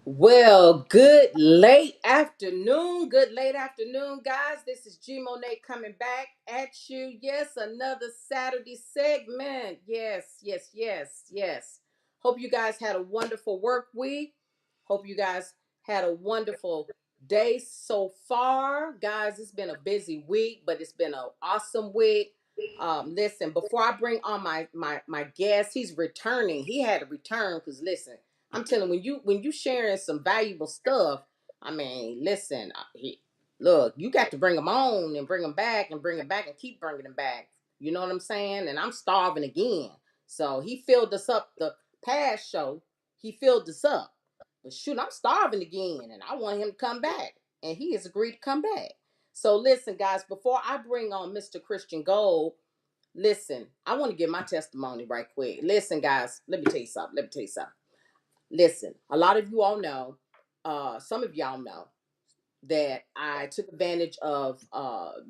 Well, good late afternoon, guys. This is G Mone'a coming back at you. Yes, another Saturday segment. Yes. Hope you guys had a wonderful work week. Hope you guys had a wonderful day so far. Guys, it's been a busy week, but it's been an awesome week. Listen, before I bring on my guest, he's returning. He had to return because listen. I'm telling when you sharing some valuable stuff. I mean, listen, look, you got to bring them on and bring them back and bring them back and keep bringing them back. You know what I'm saying? And I'm starving again. So he filled us up the past show. He filled us up. But shoot, I'm starving again, and I want him to come back, and he has agreed to come back. So listen, guys, before I bring on Mr. Christian Gold, listen, I want to give my testimony right quick. Listen, guys, let me tell you something. Listen, a lot of you all know, some of y'all know that I took advantage of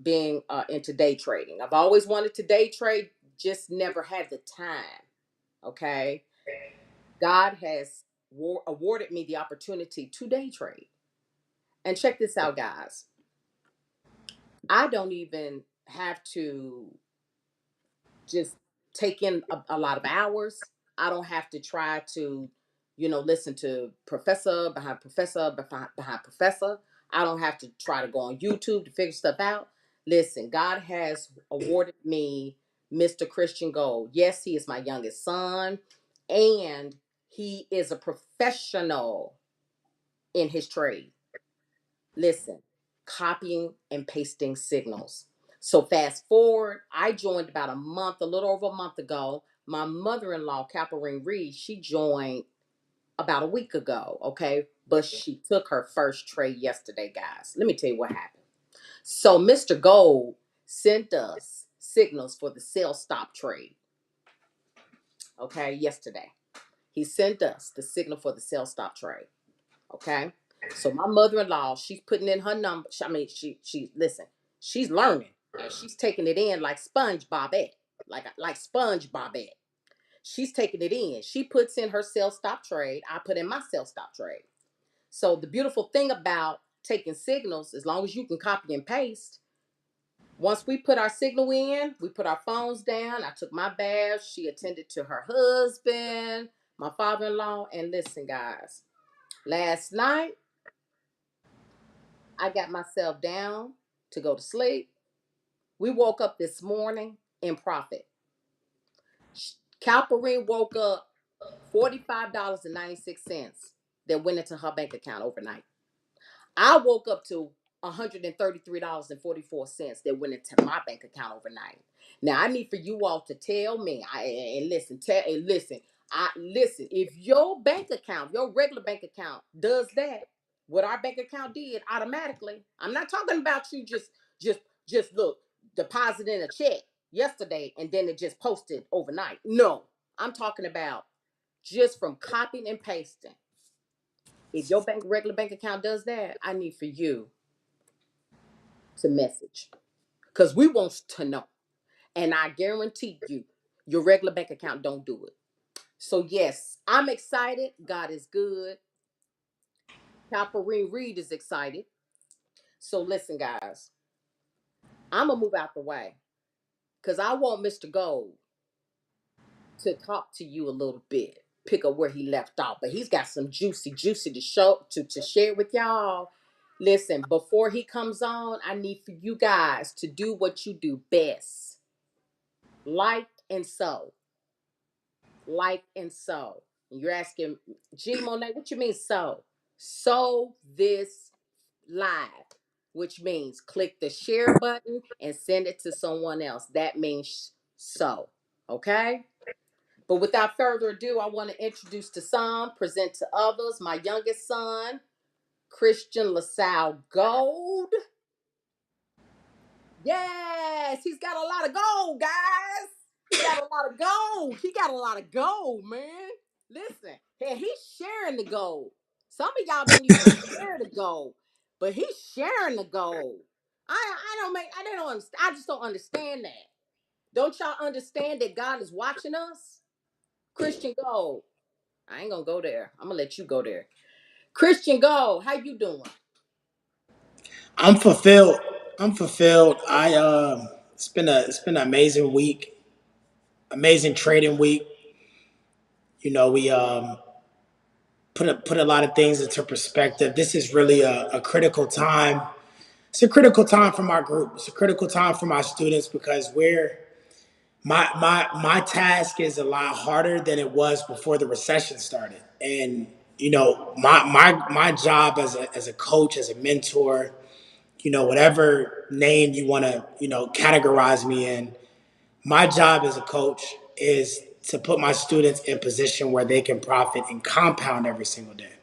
being into day trading. I've always wanted to day trade, just never had the time. Okay. God has awarded me the opportunity to day trade. And check this out, guys. I don't even have to just take in a lot of hours. I don't have to try to, listen to professor behind professor. I don't have to try to go on YouTube to figure stuff out. Listen, God has awarded me Mr. Christian Gold. Yes, he is my youngest son, and he is a professional in his trade. Listen, copying and pasting signals. So fast forward, I joined about a little over a month ago. My mother-in-law, Catherine Reed, she joined about a week ago, okay? But she took her first trade yesterday, guys. Let me tell you what happened. So Mr. Gold sent us signals for the sell stop trade, okay, yesterday. He sent us the signal for the sell stop trade. Okay. So my mother-in-law, she's putting in her number. I mean, she listen, she's learning and she's taking it in like Sponge Bobette. Like Sponge Bobette. She's taking it in. She puts in her sell stop trade. I put in my sell stop trade. So the beautiful thing about taking signals, as long as you can copy and paste, once we put our signal in, we put our phones down. I took my bath. She attended to her husband, my father-in-law. And listen, guys, last night I got myself down to go to sleep. We woke up this morning in profit. Calparine woke up $45.96 that went into her bank account overnight. I woke up to $133.44 that went into my bank account overnight. Now I need for you all to tell me. Listen. If your bank account, your regular bank account, does that, what our bank account did automatically. I'm not talking about you just just look depositing a check yesterday and then it just posted overnight. No, I'm talking about just from copying and pasting. If your regular bank account does that, I need for you to message because we want to know. And I guarantee you, your regular bank account don't do it. So yes, I'm excited. God is good. Catherine Reed is excited. So listen, guys, I'm gonna move out the way because I want Mr. Gold to talk to you a little bit, pick up where he left off. But he's got some juicy to show to share with y'all. Listen, before he comes on, I need for you guys to do what you do best. Like and sow. Like and sow. And you're asking, G Mone'a, what you mean sow? Sow this live, which means click the share button and send it to someone else. That means sow. Okay? But without further ado, I want to introduce to some, present to others, my youngest son, Christian LaSalle Gold. Yes, he's got a lot of gold, guys. He got a lot of gold. He got a lot of gold, man. Listen, hey, he's sharing the gold. Some of y'all don't even share the gold, but he's sharing the gold. I just don't understand that. Don't y'all understand that God is watching us? Christian Gold. I ain't gonna go there. I'm gonna let you go there. Christian Gold, how you doing? I'm fulfilled. I'm fulfilled. It's been an amazing week, amazing trading week. We put a lot of things into perspective. This is really a critical time. It's a critical time for my group. It's a critical time for my students because my task is a lot harder than it was before the recession started. And my job as a coach, as a mentor, whatever name you want to, categorize me in, my job as a coach is to put my students in position where they can profit and compound every single day.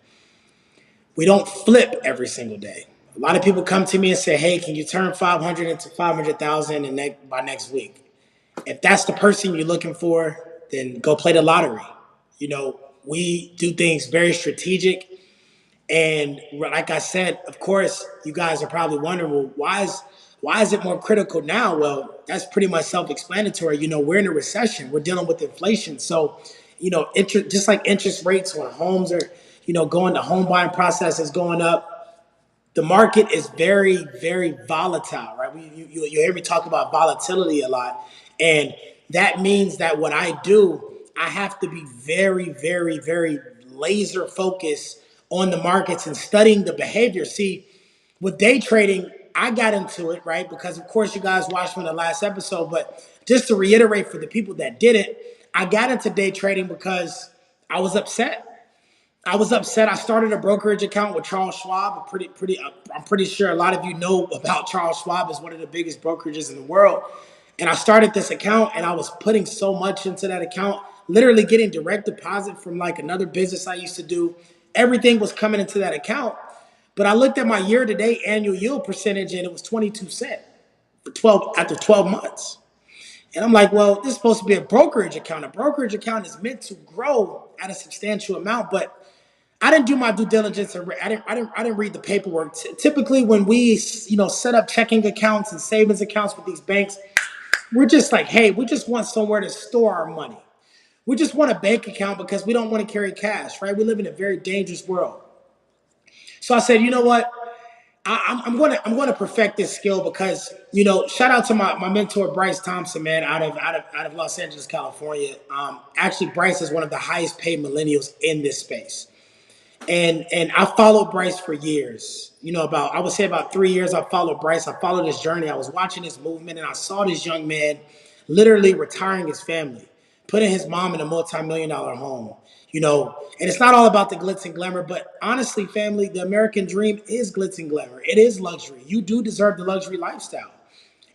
We don't flip every single day. A lot of people come to me and say, "Hey, can you turn 500 into 500,000 by next week?" If that's the person you're looking for, then go play the lottery. We do things very strategic. And like I said, of course, you guys are probably wondering, well, why is it more critical now? Well, that's pretty much self-explanatory. We're in a recession. We're dealing with inflation. So, just like interest rates on homes are, going, the home buying process is going up. The market is very, very volatile, right? You hear me talk about volatility a lot. And that means that what I do, I have to be very, very, very laser focused on the markets and studying the behavior. See, with day trading, I got into it, right? Because, of course, you guys watched from the last episode. But just to reiterate for the people that didn't, I got into day trading because I was upset. I was upset. I started a brokerage account with Charles Schwab. I'm pretty sure a lot of you know about Charles Schwab as one of the biggest brokerages in the world. And I started this account, and I was putting so much into that account, literally getting direct deposit from like another business I used to do. Everything was coming into that account. But I looked at my year-to-date annual yield percentage, and it was 22 cents for 12 after 12 months. And I'm like, well, this is supposed to be a brokerage account. A brokerage account is meant to grow at a substantial amount, but I didn't do my due diligence. I didn't read the paperwork. Typically, when we set up checking accounts and savings accounts with these banks, we're just like, hey, we just want somewhere to store our money. We just want a bank account because we don't want to carry cash, right? We live in a very dangerous world. So I said, you know what? I'm gonna perfect this skill because shout out to my mentor Bryce Thompson, man, out of Los Angeles, California. Actually, Bryce is one of the highest paid millennials in this space. And I followed Bryce for years. About, I would say, about 3 years. I followed Bryce. I followed his journey. I was watching his movement, and I saw this young man literally retiring his family, putting his mom in a multi-million-dollar home. And it's not all about the glitz and glamour, but honestly, family, the American dream is glitz and glamour. It is luxury. You do deserve the luxury lifestyle,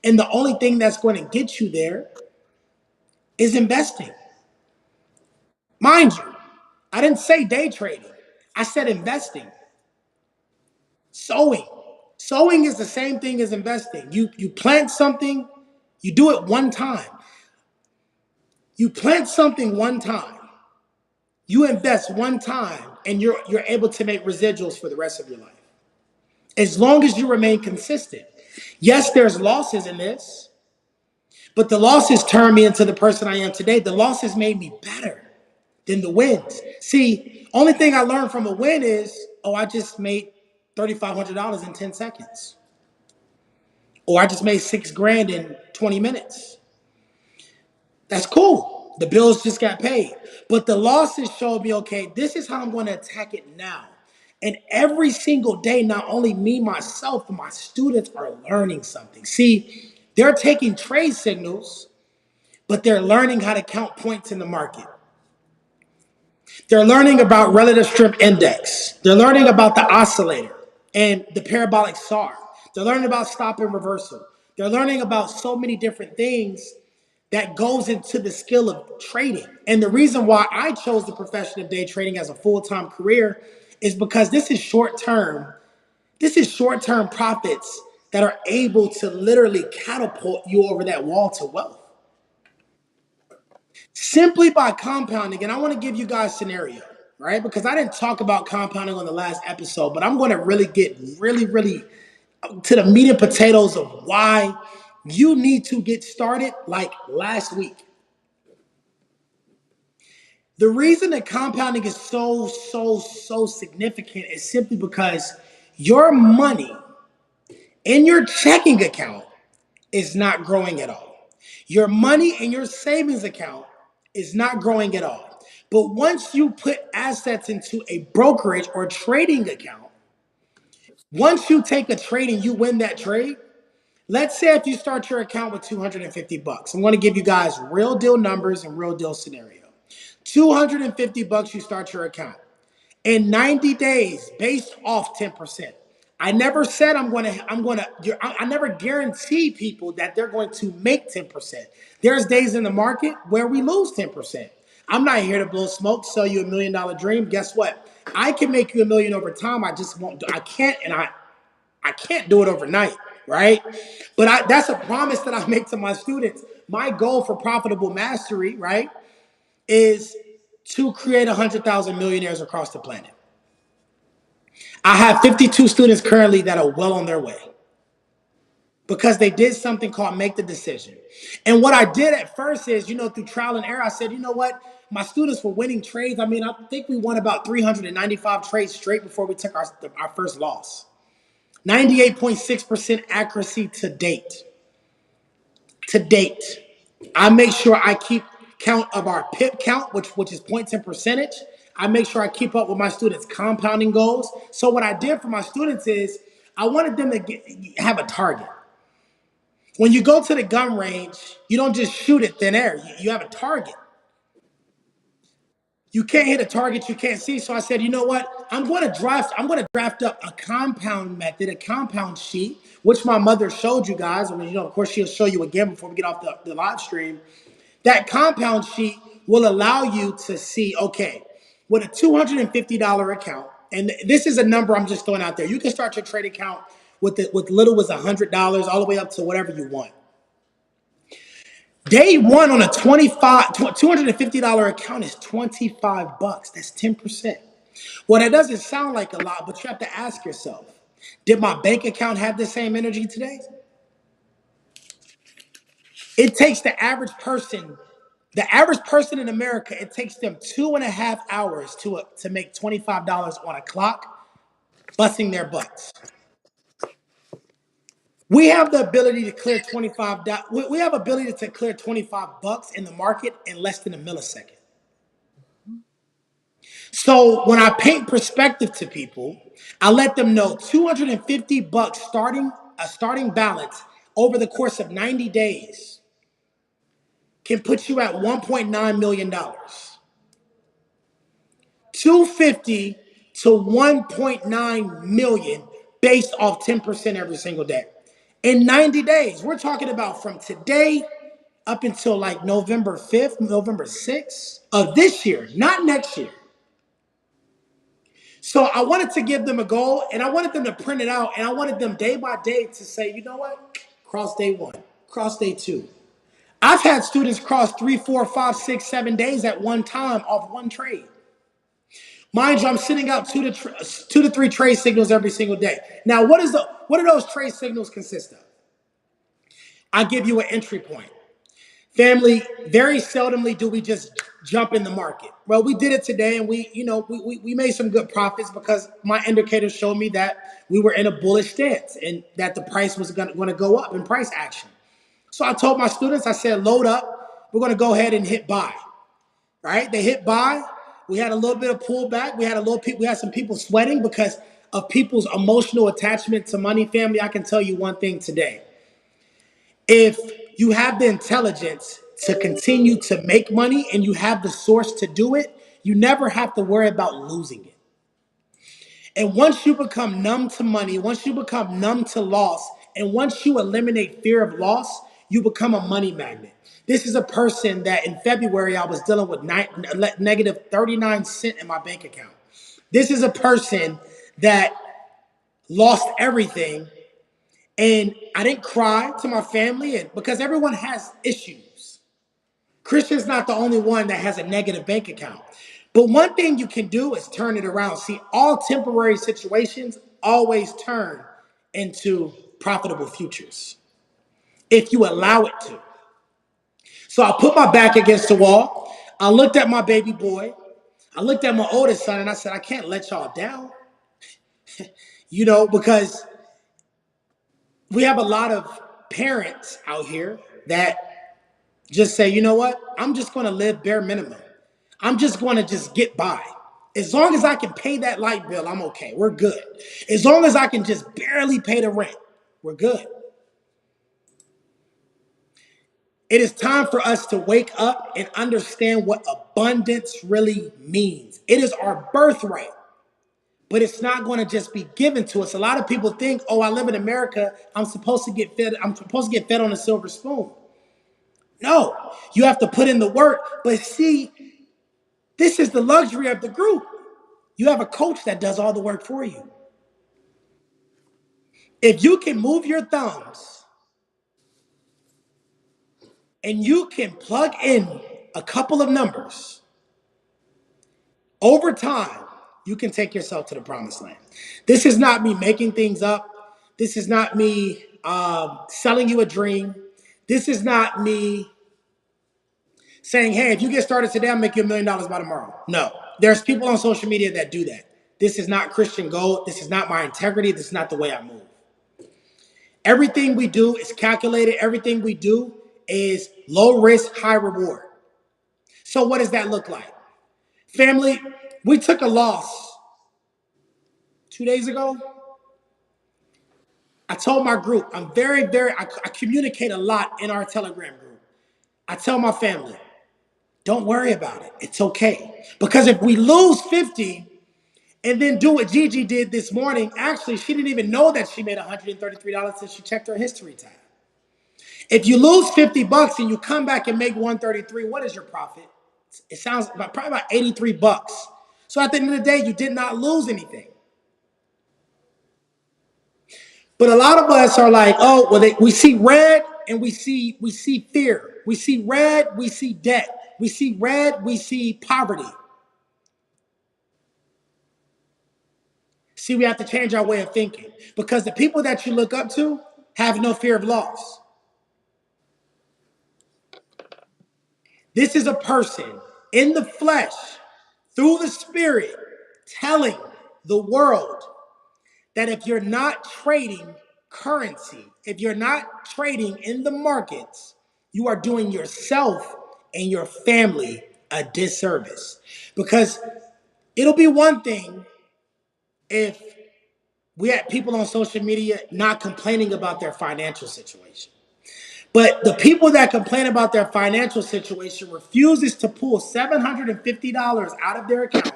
and the only thing that's going to get you there is investing. Mind you, I didn't say day trading. I said investing. Sowing. Sowing is the same thing as investing. You plant something, you do it one time. You plant something one time, you invest one time, and you're able to make residuals for the rest of your life. As long as you remain consistent. Yes, there's losses in this, but the losses turned me into the person I am today. The losses made me better than the wins. See, only thing I learned from a win is, oh, I just made $3,500 in 10 seconds. Or I just made 6 grand in 20 minutes. That's cool. The bills just got paid. But the losses showed me, okay, this is how I'm going to attack it now. And every single day, not only me, myself, but my students are learning something. See, they're taking trade signals, but they're learning how to count points in the market. They're learning about relative strength index. They're learning about the oscillator and the parabolic SAR. They're learning about stop and reversal. They're learning about so many different things that goes into the skill of trading. And the reason why I chose the profession of day trading as a full-time career is because this is short-term. This is short-term profits that are able to literally catapult you over that wall to wealth. Simply by compounding. And I want to give you guys a scenario, right? Because I didn't talk about compounding on the last episode, but I'm going to really get really to the meat and potatoes of why you need to get started like last week. The reason that compounding is so significant is simply because your money in your checking account is not growing at all. Your money in your savings account is not growing at all. But once you put assets into a brokerage or trading account, once you take a trade and you win that trade, let's say if you start your account with 250 bucks. I'm going to give you guys real deal numbers and real deal scenario. 250 bucks you start your account. In 90 days, based off 10%. I never said I never guarantee people that they're going to make 10%. There's days in the market where we lose 10%. I'm not here to blow smoke, sell you $1 million dream. Guess what? I can make you $1 million over time. I just won't, I can't, and I can't do it overnight, right? But that's a promise that I make to my students. My goal for profitable mastery, right, is to create 100,000 millionaires across the planet. I have 52 students currently that are well on their way because they did something called make the decision. And what I did at first is, through trial and error, I said, you know what? My students were winning trades. I mean, I think we won about 395 trades straight before we took our first loss. 98.6% accuracy to date. To date. I make sure I keep count of our PIP count, which is 0.10 percentage. I make sure I keep up with my students' compounding goals. So what I did for my students is I wanted them to have a target. When you go to the gun range, you don't just shoot at thin air. You have a target. You can't hit a target you can't see. So I said, you know what? I'm going to draft up a compound method, a compound sheet, which my mother showed you guys. I mean, of course, she'll show you again before we get off the live stream. That compound sheet will allow you to see, okay, with a $250 account, and this is a number I'm just throwing out there. You can start your trade account with little as $100 all the way up to whatever you want. Day one on a $250 account is 25 bucks. That's 10%. Well, that doesn't sound like a lot, but you have to ask yourself, did my bank account have the same energy today? It takes the average person in America, it takes them 2.5 hours to make $25 on a clock, busting their butts. We have the ability to clear 25. We have ability to clear 25 bucks in the market in less than a millisecond. So when I paint perspective to people, I let them know 250 bucks starting balance over the course of 90 days can put you at $1.9 million. 250 to 1.9 million based off 10% every single day. In 90 days, we're talking about from today up until like November 5th, November 6th of this year, not next year. So I wanted to give them a goal and I wanted them to print it out and I wanted them day by day to say, you know what? Cross day one, cross day two. I've had students cross 3, 4, 5, 6, 7 days at one time off one trade. Mind you, I'm sending out two to three trade signals every single day. Now, what do those trade signals consist of? I give you an entry point. Family, very seldomly do we just jump in the market. Well, we did it today, and we made some good profits because my indicators showed me that we were in a bullish stance and that the price was going to go up in price action. So I told my students, I said, load up. We're going to go ahead and hit buy. Right? They hit buy. We had a little bit of pullback. We had some people sweating because of people's emotional attachment to money. Family, I can tell you one thing today. If you have the intelligence to continue to make money and you have the source to do it, you never have to worry about losing it. And once you become numb to money, once you become numb to loss, and once you eliminate fear of loss, you become a money magnet. This is a person that in February I was dealing with negative 39 cents in my bank account. This is a person that lost everything, and I didn't cry to my family, and because everyone has issues. Christian's not the only one that has a negative bank account. But one thing you can do is turn it around. See, all temporary situations always turn into profitable futures if you allow it to. So I put my back against the wall. I looked at my baby boy. I looked at my oldest son and I said, I can't let y'all down. Because we have a lot of parents out here that just say, you know what? I'm just going to live bare minimum. I'm just going to just get by. As long as I can pay that light bill, I'm okay. We're good. As long as I can just barely pay the rent, we're good. It is time for us to wake up and understand what abundance really means. It is our birthright, but it's not going to just be given to us. A lot of people think, oh, I live in America. I'm supposed to get fed. I'm supposed to get fed on a silver spoon. No, you have to put in the work. But see, this is the luxury of the group. You have a coach that does all the work for you. If you can move your thumbs and you can plug in a couple of numbers, over time, you can take yourself to the promised land. This is not me making things up. This is not me selling you a dream. This is not me saying, hey, if you get started today, I'll make you $1 million by tomorrow. No, there's people on social media that do that. This is not Christian gold. This is not my integrity. This is not the way I move. Everything we do is calculated. Everything we do is low risk, high reward. So what does that look like? Family, we took a loss 2 days ago. I told my group, I communicate a lot in our Telegram group. I tell my family, don't worry about it. It's okay. Because if we lose 50 and then do what Gigi did this morning, actually, she didn't even know that she made $133 until she checked her history tab. If you lose $50 and you come back and make 133, what is your profit? It sounds probably about $83. So at the end of the day, you did not lose anything. But a lot of us are like, oh, well, we see red and we see fear. We see red, we see debt. We see red, we see poverty. See, we have to change our way of thinking because the people that you look up to have no fear of loss. This is a person in the flesh, through the spirit, telling the world that if you're not trading currency, if you're not trading in the markets, you are doing yourself and your family a disservice. Because it'll be one thing if we had people on social media not complaining about their financial situation. But the people that complain about their financial situation refuses to pull $750 out of their account.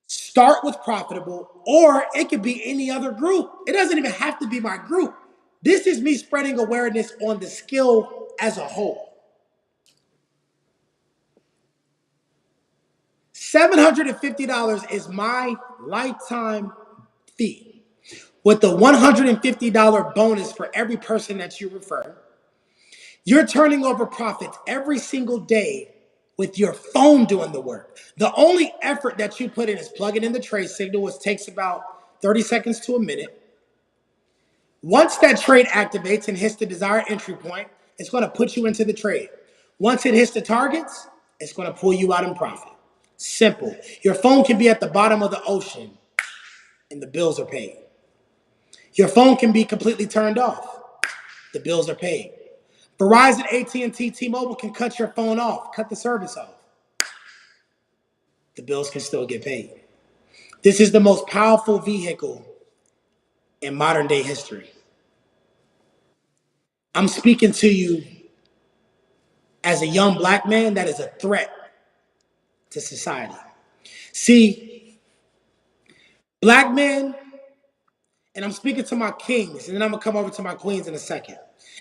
Start with profitable, or it could be any other group. It doesn't even have to be my group. This is me spreading awareness on the skill as a whole. $750 is my lifetime fee. With the $150 bonus for every person that you refer, you're turning over profits every single day with your phone doing the work. The only effort that you put in is plugging in the trade signal, which takes about 30 seconds to a minute. Once that trade activates and hits the desired entry point, it's going to put you into the trade. Once it hits the targets, it's going to pull you out in profit. Simple. Your phone can be at the bottom of the ocean and the bills are paid. Your phone can be completely turned off. The bills are paid. Verizon, AT&T, T-Mobile can cut your phone off, cut the service off. The bills can still get paid. This is the most powerful vehicle in modern day history. I'm speaking to you as a young black man that is a threat to society. See, black men, and I'm speaking to my kings, and then I'm gonna come over to my queens in a second.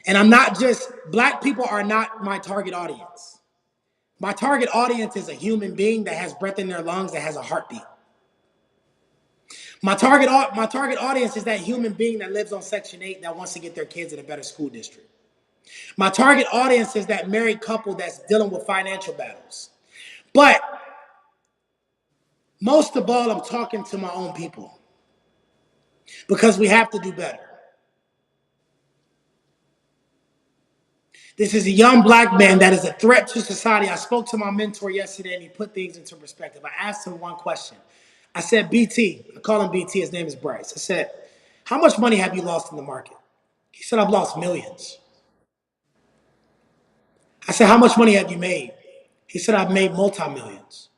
And I'm not just, black people are not my target audience. My target audience is a human being that has breath in their lungs, that has a heartbeat. My target audience is that human being that lives on Section 8 that wants to get their kids in a better school district. My target audience is that married couple that's dealing with financial battles. But most of all, I'm talking to my own people because we have to do better. This is a young black man that is a threat to society. I spoke to my mentor yesterday and he put things into perspective. I asked him one question. I said, BT, I call him BT, his name is Bryce. I said, how much money have you lost in the market? He said, I've lost millions. I said, how much money have you made? He said, I've made multi-millions.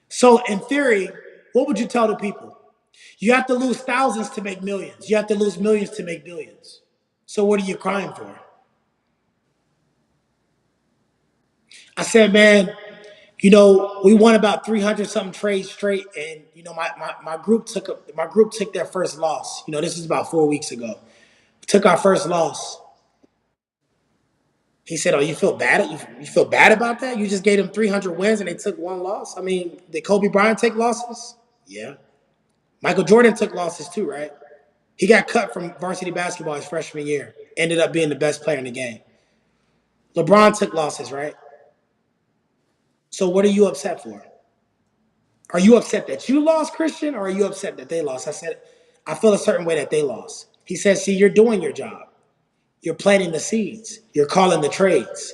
So in theory, what would you tell the people? You have to lose thousands to make millions. You have to lose millions to make billions. So what are you crying for? I said, man, we won about 300 something trades straight, and my group took their first loss. This is about 4 weeks ago. We took our first loss. He said, "Oh, you feel bad? You feel bad about that? You just gave them 300 wins and they took one loss. I mean, did Kobe Bryant take losses? Yeah. Michael Jordan took losses too, right? He got cut from varsity basketball his freshman year. Ended up being the best player in the game. LeBron took losses, right? So what are you upset for? Are you upset that you lost, Christian, or are you upset that they lost? I said, I feel a certain way that they lost. He said, see, you're doing your job. You're planting the seeds. You're calling the trades.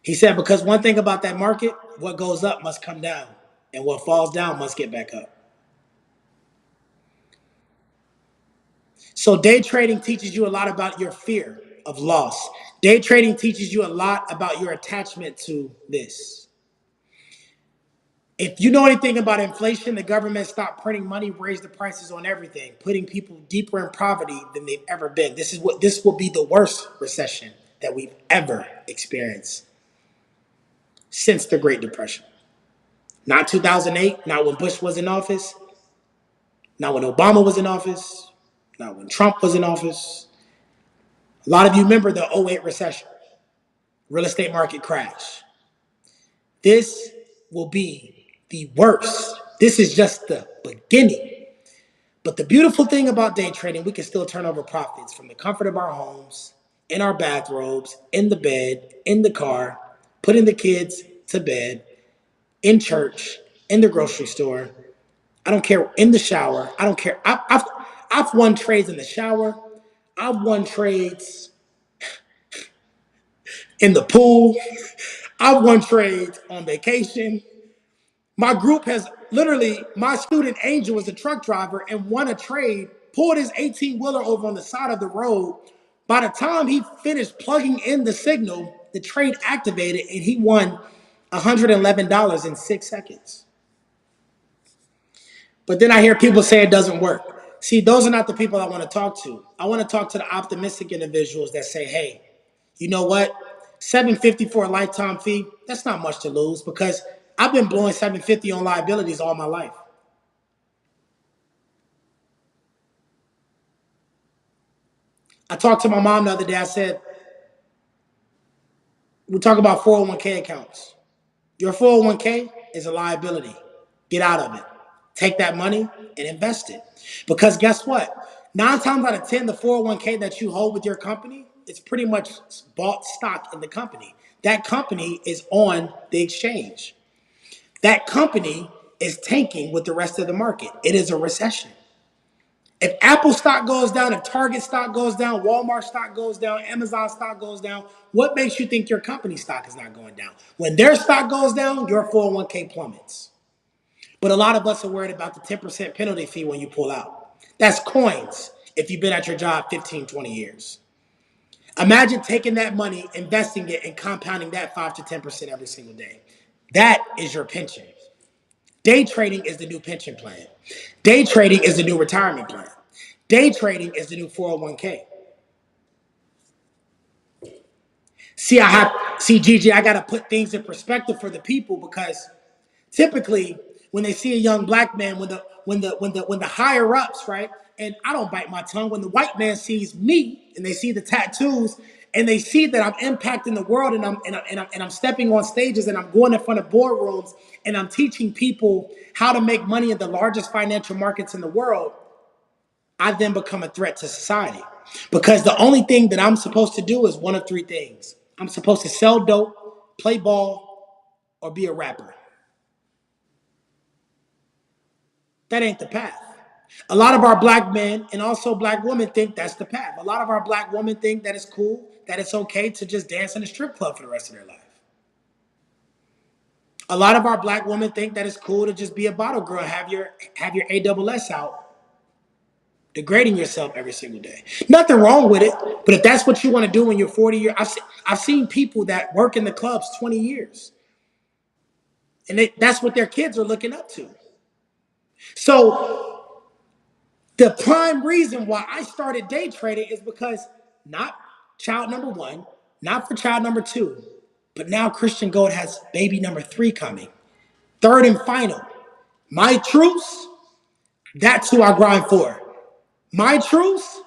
He said, because one thing about that market, what goes up must come down, and what falls down must get back up. So day trading teaches you a lot about your fear of loss. Day trading teaches you a lot about your attachment to this. If you know anything about inflation, the government stopped printing money, raised the prices on everything, putting people deeper in poverty than they've ever been. This will be the worst recession that we've ever experienced since the Great Depression. Not 2008, not when Bush was in office, not when Obama was in office, not when Trump was in office. A lot of you remember the '08 recession, real estate market crash. This will be the worst. This is just the beginning. But the beautiful thing about day trading, we can still turn over profits from the comfort of our homes, in our bathrobes, in the bed, in the car, putting the kids to bed, in church, in the grocery store. I don't care, in the shower. I don't care. I've won trades in the shower. I've won trades in the pool. I've won trades on vacation. My group has literally, my student Angel was a truck driver and won a trade, pulled his 18-wheeler over on the side of the road. By the time he finished plugging in the signal, the trade activated and he won $111 in 6 seconds. But then I hear people say it doesn't work. See, those are not the people I want to talk to. I want to talk to the optimistic individuals that say, hey, you know what? $750 for a lifetime fee, that's not much to lose because I've been blowing $750 on liabilities all my life. I talked to my mom the other day. I said, we talk about 401k accounts. Your 401k is a liability. Get out of it. Take that money and invest it. Because guess what? 9 times out of 10, the 401k that you hold with your company, it's pretty much bought stock in the company. That company is on the exchange. That company is tanking with the rest of the market. It is a recession. If Apple stock goes down, if Target stock goes down, Walmart stock goes down, Amazon stock goes down, what makes you think your company stock is not going down? When their stock goes down, your 401k plummets. But a lot of us are worried about the 10% penalty fee when you pull out. That's coins if you've been at your job 15, 20 years. Imagine taking that money, investing it, and compounding that 5 to 10% every single day. That is your pension. Day trading is the new pension plan. Day trading is the new retirement plan. Day trading is the new 401k. Gigi, I gotta put things in perspective for the people because typically when they see a young black man, when the higher ups, right? And I don't bite my tongue, when the white man sees me and they see the tattoos and they see that I'm impacting the world and I'm stepping on stages and I'm going in front of boardrooms and I'm teaching people how to make money in the largest financial markets in the world, I then become a threat to society. Because the only thing that I'm supposed to do is one of three things. I'm supposed to sell dope, play ball, or be a rapper. That ain't the path. A lot of our black men and also black women think that's the path. A lot of our black women think that it's cool, that it's okay to just dance in a strip club for the rest of their life. A lot of our black women think that it's cool to just be a bottle girl, have your ASS out, degrading yourself every single day. Nothing wrong with it, but if that's what you want to do when you're 40 years, I've seen people that work in the clubs 20 years, and that's what their kids are looking up to. So the prime reason why I started day trading is because not child number one, not for child number two, but now Christian Gold has baby number 3 coming. Third and final. My truths, that's who I grind for. My truths,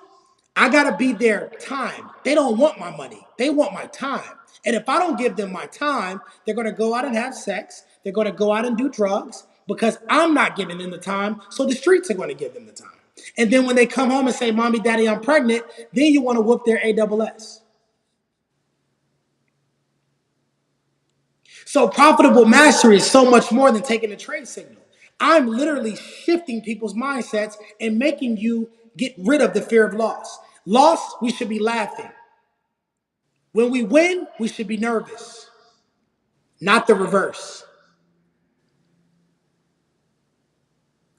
I gotta be their time. They don't want my money. They want my time. And if I don't give them my time, they're gonna go out and have sex. They're gonna go out and do drugs because I'm not giving them the time. So the streets are gonna give them the time. And then when they come home and say, "Mommy, Daddy, I'm pregnant," then you want to whoop their ASS. So profitable mastery is so much more than taking a trade signal. I'm literally shifting people's mindsets and making you get rid of the fear of loss. Loss, we should be laughing. When we win, we should be nervous, not the reverse.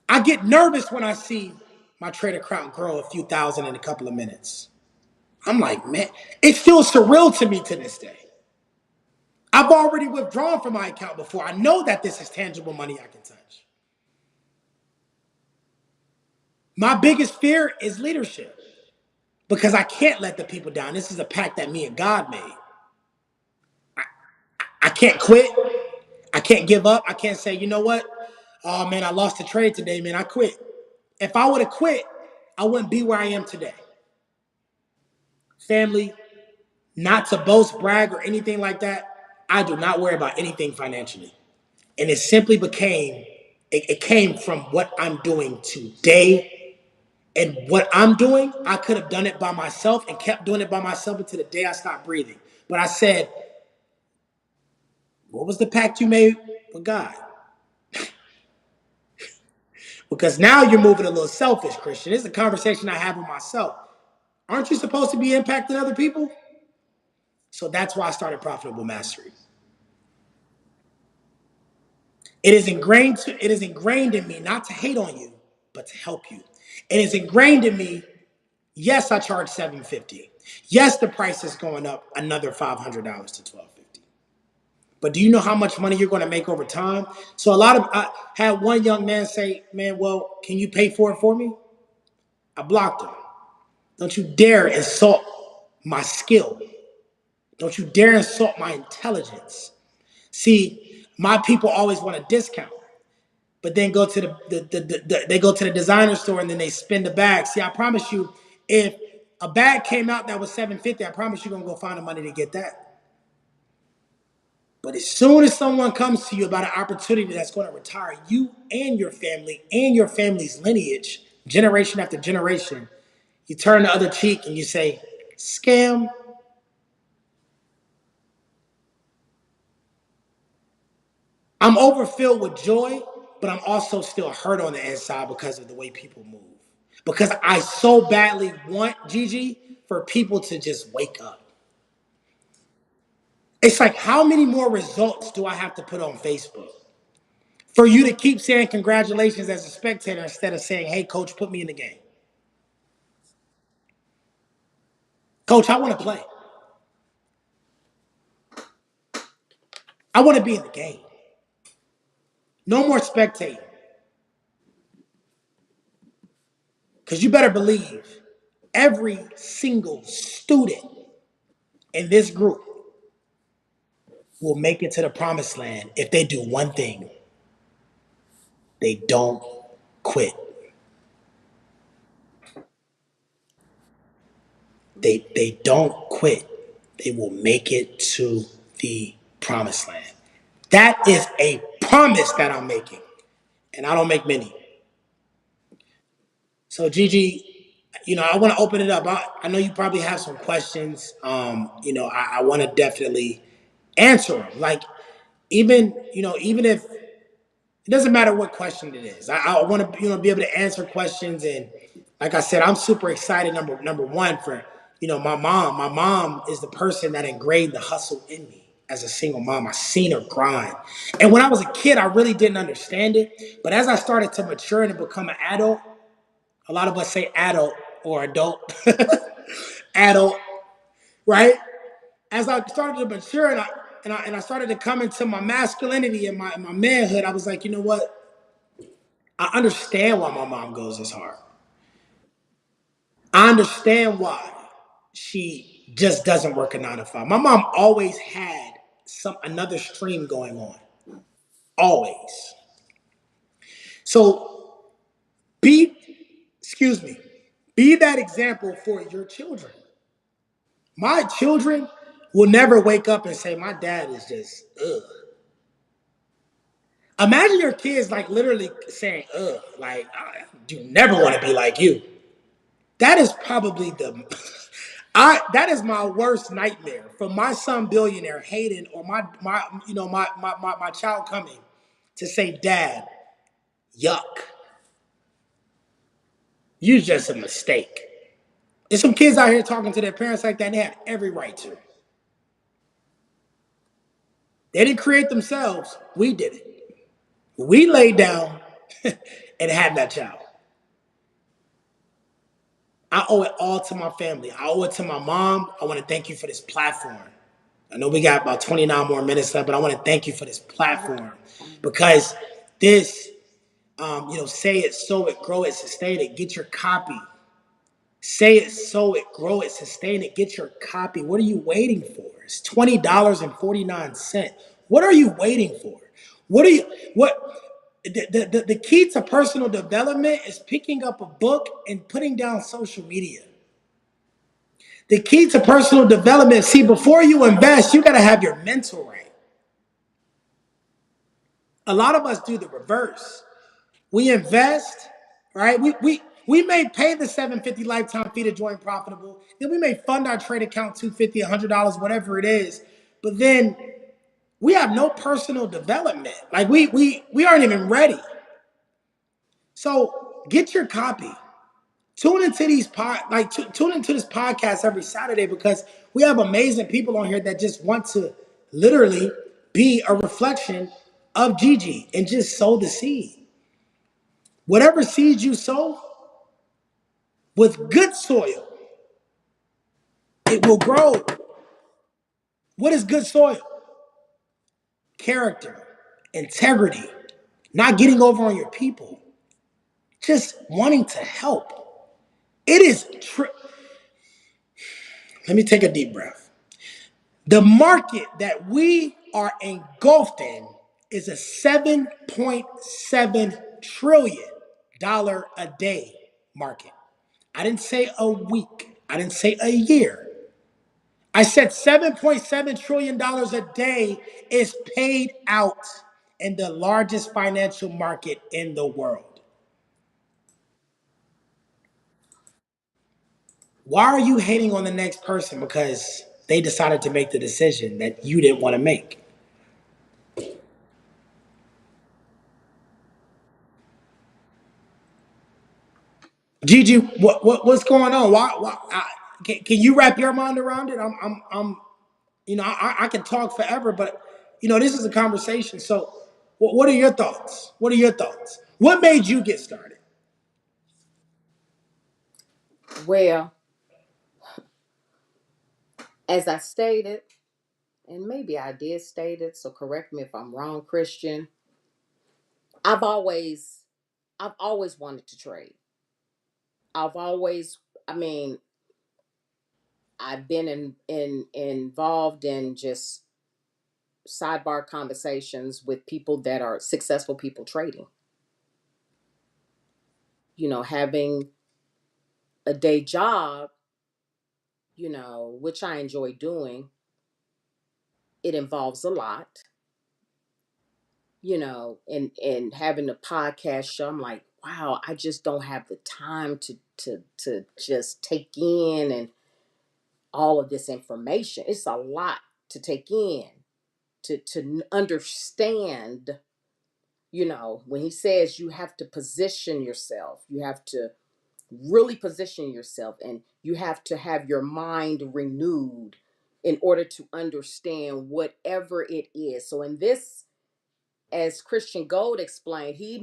I get nervous when I see my trade account grow a few thousand in a couple of minutes. I'm like, man, it's still surreal to me to this day. I've already withdrawn from my account before. I know that this is tangible money I can touch. My biggest fear is leadership because I can't let the people down. This is a pact that me and God made. I can't quit. I can't give up. I can't say, you know what? Oh man, I lost the trade today, man. I quit. If I would have quit, I wouldn't be where I am today. Family, not to boast, brag, or anything like that. I do not worry about anything financially. And it came from what I'm doing today. And what I'm doing, I could have done it by myself and kept doing it by myself until the day I stopped breathing. But I said, what was the pact you made with God? Because now you're moving a little selfish, Christian. This is a conversation I have with myself. Aren't you supposed to be impacting other people? So that's why I started Profitable Mastery. It is ingrained in me not to hate on you, but to help you. It is ingrained in me. Yes, I charge $750. Yes, the price is going up another $500 to $1250. But do you know how much money you're going to make over time? So I had one young man say, "Man, well, can you pay for it for me?" I blocked him. Don't you dare insult my skill. Don't you dare insult my intelligence. See, my people always want a discount, but then go to they go to the designer store and then they spend the bag. See, I promise you, if a bag came out that was $750, I promise you're gonna go find the money to get that. But as soon as someone comes to you about an opportunity that's going to retire you and your family's lineage, generation after generation, you turn the other cheek and you say, "Scam." I'm overfilled with joy, but I'm also still hurt on the inside because of the way people move. Because I so badly want, Gigi, for people to just wake up. It's like, how many more results do I have to put on Facebook for you to keep saying congratulations as a spectator instead of saying, "Hey, coach, put me in the game"? Coach, I want to play. I want to be in the game. No more spectating. Because you better believe every single student in this group will make it to the promised land if they do one thing: they don't quit. They don't quit. They will make it to the promised land. That is a promise that I'm making, and I don't make many. So Gigi, I want to open it up. I know you probably have some questions. I want to definitely answer them. Like, even if It doesn't matter what question it is. I want to be able to answer questions, and like I said, I'm super excited. Number one for my mom. My mom is the person that ingrained the hustle in me as a single mom. I seen her grind, and when I was a kid, I really didn't understand it. But as I started to mature and become an adult, a lot of us say adult or adult, adult, right? As I started to mature and I started to come into my masculinity and my manhood, I was like, you know what? I understand why my mom goes this hard. I understand why she just doesn't work a 9 to 5. My mom always had another stream going on. Always. So be, excuse me, be that example for your children. My children will never wake up and say, my dad is just, ugh. Imagine your kids like literally saying, ugh, like, I do never want to be like you. That is probably that is my worst nightmare for my son billionaire Hayden or my child coming to say, Dad, yuck. You just a mistake. There's some kids out here talking to their parents like that, and they have every right to. They didn't create themselves, we did it. We laid down and had that child. I owe it all to my family. I owe it to my mom. I want to thank you for this platform. I know we got about 29 more minutes left, but I want to thank you for this platform because this, say it, sow it, grow it, sustain it, get your copy. Say it, sow it, grow it, sustain it, get your copy. What are you waiting for? It's $20.49. What are you waiting for? What? The key to personal development is picking up a book and putting down social media. The key to personal development, see, before you invest, you got to have your mental right. A lot of us do the reverse. We invest, right? We may pay the $750 lifetime fee to join profitable. Then we may fund our trade account $250, $100, whatever it is. But then we have no personal development. Like we aren't even ready. So get your copy. Tune into tune into this podcast every Saturday because we have amazing people on here that just want to literally be a reflection of Gigi and just sow the seed. Whatever seeds you sow with good soil, it will grow. What is good soil? Character, integrity, not getting over on your people, just wanting to help. It is Let me take a deep breath. The market that we are engulfed in is a $7.7 trillion a day market. I didn't say a week. I didn't say a year. I said $7.7 trillion a day is paid out in the largest financial market in the world. Why are you hating on the next person because they decided to make the decision that you didn't want to make? Gigi, what's going on? Can you wrap your mind around it? I can talk forever, but this is a conversation. So, what are your thoughts? What are your thoughts? What made you get started? Well, as I stated, and maybe I did state it, so correct me if I'm wrong, Christian. I've always I've always wanted to trade. I've always I mean, I've been involved in just sidebar conversations with people that are successful people trading. Having a day job, which I enjoy doing, it involves a lot, and having a podcast show. I'm like, wow, I just don't have the time to just take in and all of this information. It's a lot to take in, to understand, When he says you have to position yourself, you have to really position yourself, and you have to have your mind renewed in order to understand whatever it is. So in this, as Christian Gold explained, he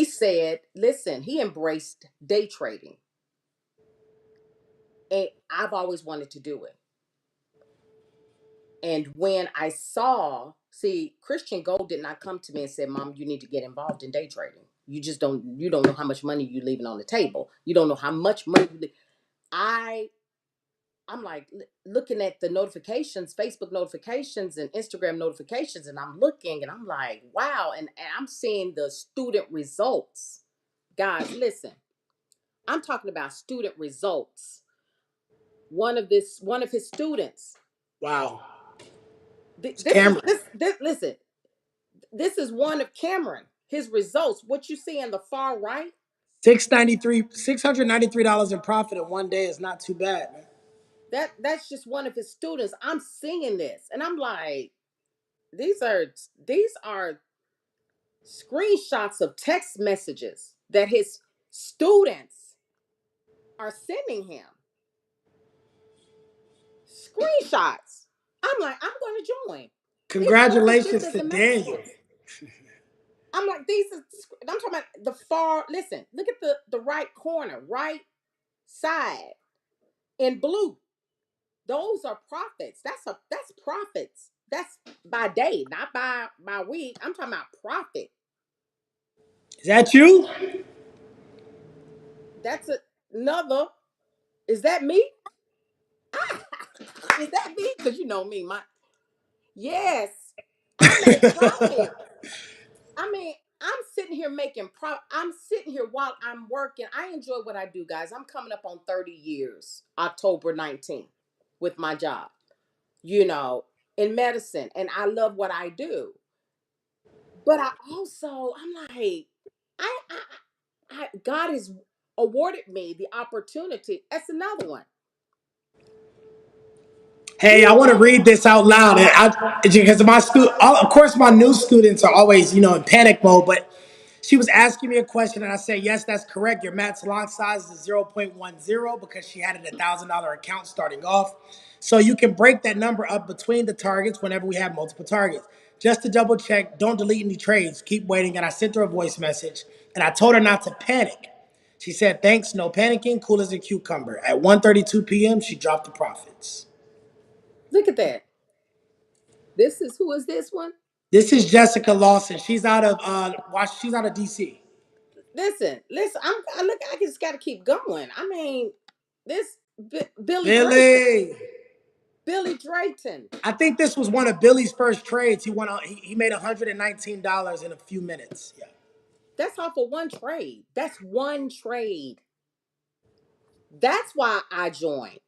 said, listen, he embraced day trading. And I've always wanted to do it. And when I saw, see, Christian Gold did not come to me and said, Mom, you need to get involved in day trading. You don't know how much money you're leaving on the table. You don't know how much money I'm like looking at the notifications, Facebook notifications and Instagram notifications, and I'm looking and I'm like, wow. And I'm seeing the student results. Guys, listen, I'm talking about student results. One of his students. Wow. It's This is Cameron. this listen, this is one of Cameron. His results, what you see in the far right, $693 in profit in one day is not too bad, man. that's just one of his students. I'm seeing this and I'm like, these are screenshots of text messages that his students are sending him. Screenshots. I'm like, I'm going to join. These look at this Congratulations as to a Daniel. message. I'm like, I'm talking about the far, listen, look at the right corner, right side in blue. Those are profits. That's profits. That's by day, not by week. I'm talking about profit. Is that you? That's another. Is that me? Is that me? Because you know me, my yes. I made profit. I mean, I'm sitting here making profit. I'm sitting here while I'm working. I enjoy what I do, guys. I'm coming up on 30 years, October 19th, with my job, you know, in medicine. And I love what I do. But I'm like, God has awarded me the opportunity. That's another one. Hey, I You want to know, read this out loud. Because of course, my new students are always, in panic mode. But she was asking me a question, and I said, yes, that's correct. Your max lot size is 0.10 because she had an $1,000 account starting off. So you can break that number up between the targets whenever we have multiple targets. Just to double check, don't delete any trades. Keep waiting. And I sent her a voice message, and I told her not to panic. She said, thanks, no panicking, cool as a cucumber. At 1:32 p.m., she dropped the profits. look at that. Who is this one? This is Jessica Lawson. She's out of DC. Listen. I just got to keep going. I mean, this Billy Drayton, Billy. Billy Drayton. I think this was one of Billy's first trades. He made $119 in a few minutes. Yeah. That's all for one trade. That's one trade. That's why I joined.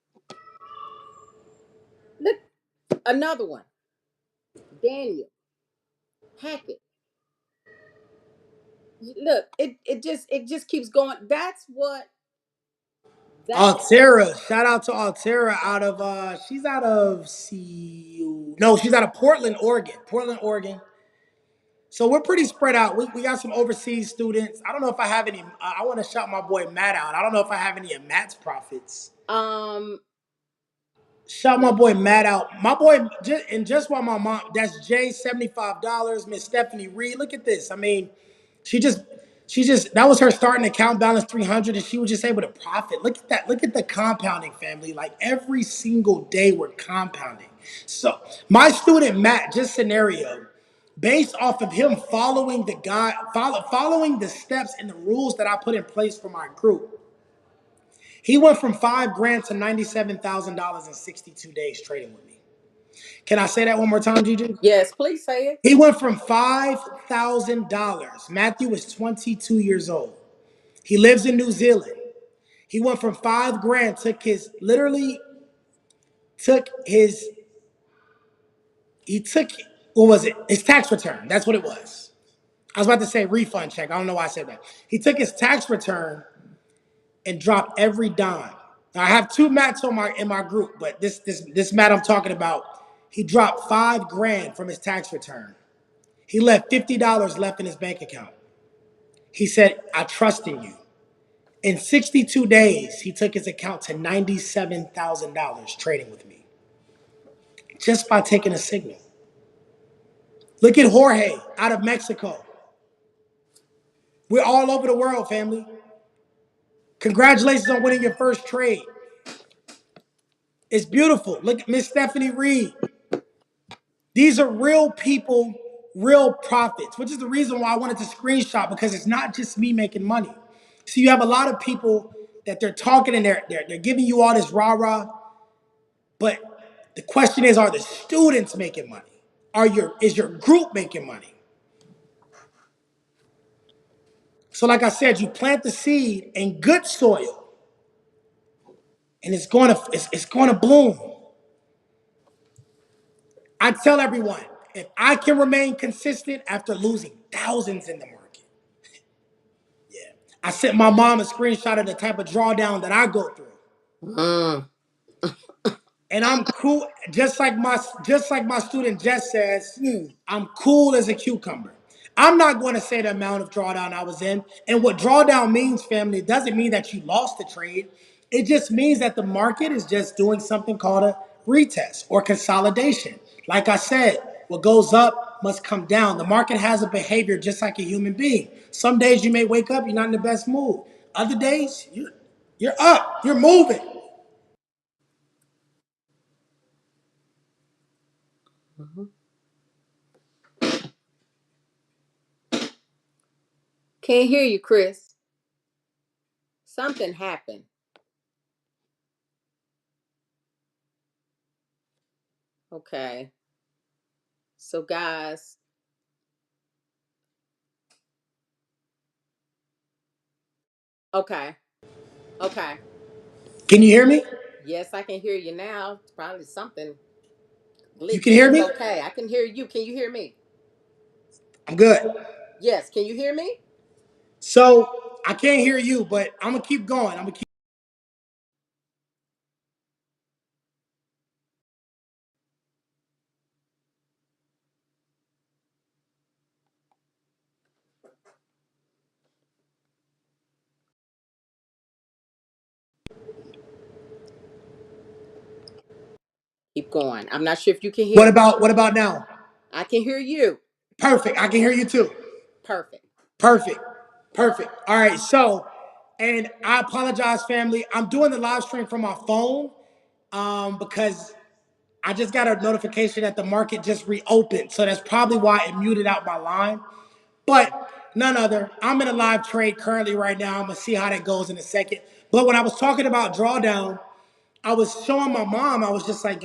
Look, another one. Daniel Hackett. Look, it just keeps going. That's Altera. Shout out to Altera she's out of CU. No, she's out of Portland, Oregon. Portland, Oregon. So we're pretty spread out. We got some overseas students. I don't know if I have any. I want to shout my boy Matt out. I don't know if I have any of Matt's profits. um Shout my boy Matt out. My boy, just while my mom, that's Jay, $75. Miss Stephanie Reed. Look at this. I mean, she just, that was her starting account balance 300, and she was just able to profit. Look at that. Look at the compounding, family. Like every single day we're compounding. So my student Matt, just scenario, based off of him following following the steps and the rules that I put in place for my group. He went from 5 grand to $97,000 in 62 days trading with me. Can I say that one more time, Gigi? yes, please say it. He went from $5,000. Matthew was 22 years old. He lives in New Zealand. He went from 5 grand, took his, he took, what was it? His tax return. That's what it was. I was about to say refund check. I don't know why I said that. He took his tax return and drop every dime. Now, I have two Matts in my group, but this Matt I'm talking about, he dropped 5 grand from his tax return. He left $50 left in his bank account. He said, I trust in you. In 62 days, he took his account to $97,000 trading with me just by taking a signal. Look at Jorge out of Mexico. We're all over the world, family. Congratulations on winning your first trade. It's beautiful. Look at Miss Stephanie Reed. These are real people, real profits, which is the reason why I wanted to screenshot, because it's not just me making money. So you have a lot of people that they're talking and they're giving you all this rah-rah, but the question is, are the students making money? Is your group making money? So like I said, you plant the seed in good soil and it's going to bloom. I tell everyone, if I can remain consistent after losing thousands in the market, I sent my mom a screenshot of the type of drawdown that I go through. Mm. And I'm cool, just like my student Jess says, I'm cool as a cucumber. I'm not going to say the amount of drawdown I was in. And what drawdown means, family, it doesn't mean that you lost the trade. It just means that the market is just doing something called a retest or consolidation. Like I said, what goes up must come down. The market has a behavior just like a human being. Some days you may wake up, you're not in the best mood. Other days, you're up, you're moving. Mhm. Can't hear you, Chris. Something happened. Okay. So, guys, okay. Okay. Can you hear me? Yes, I can hear you now. It's probably something You can glitchy. hear me? Okay, I can hear you. Can you hear me? I'm good. Yes, can you hear me? So I can't hear you, but I'm gonna keep going. I'm gonna keep. Keep going. I'm not sure if you can What hear me. about what about now? I can hear you. Perfect. I can hear you too. Perfect. Perfect. Perfect. All right. So, and I apologize, family. I'm doing the live stream from my phone, because I just got a notification that the market just reopened. So that's probably why it muted out my line. But none other. I'm in a live trade currently right now. I'm gonna see how that goes in a second. But when I was talking about drawdown, I was showing my mom. I was just like,